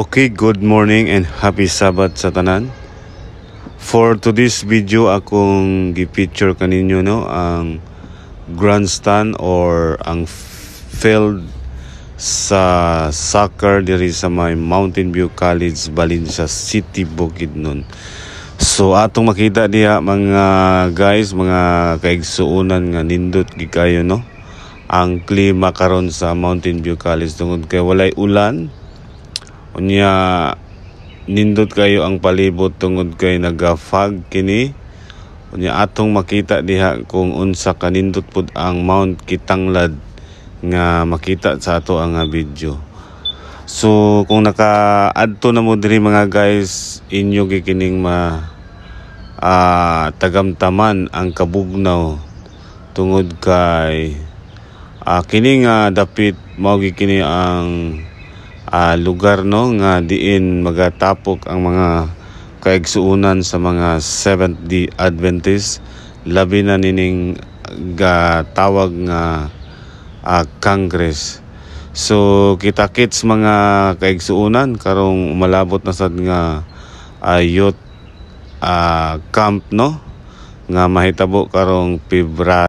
Okay, good morning and happy Sabbath sa tanan. For today's video akong gi-feature kaninyo ang grandstand or ang field sa soccer diri sa may Mountain View College, Valencia City, Bukidnon. So atong makita diha mga guys, mga kaigsuonan nga nindot gikayo ang klima karon sa Mountain View College tungod kay walay ulan. Unya nindot kayo ang palibot tungod kay naga-fog kini. Unya atong makita diha kung unsa kanindot pud ang Mount Kitanglad nga makita sa ato ang video. So kung naka-adto na mo diri mga guys, inyo gikining tagamtaman ang kabugnaw tungod kay kini nga dapit mao gikini ang lugar nga diin magatapok ang mga kaigsuonan sa mga Seventh-day Adventist, labi na nining tawag nga Congress. So kita-kits mga kaigsuonan karong umalabot na sad nga youth camp nga mahitabo karong February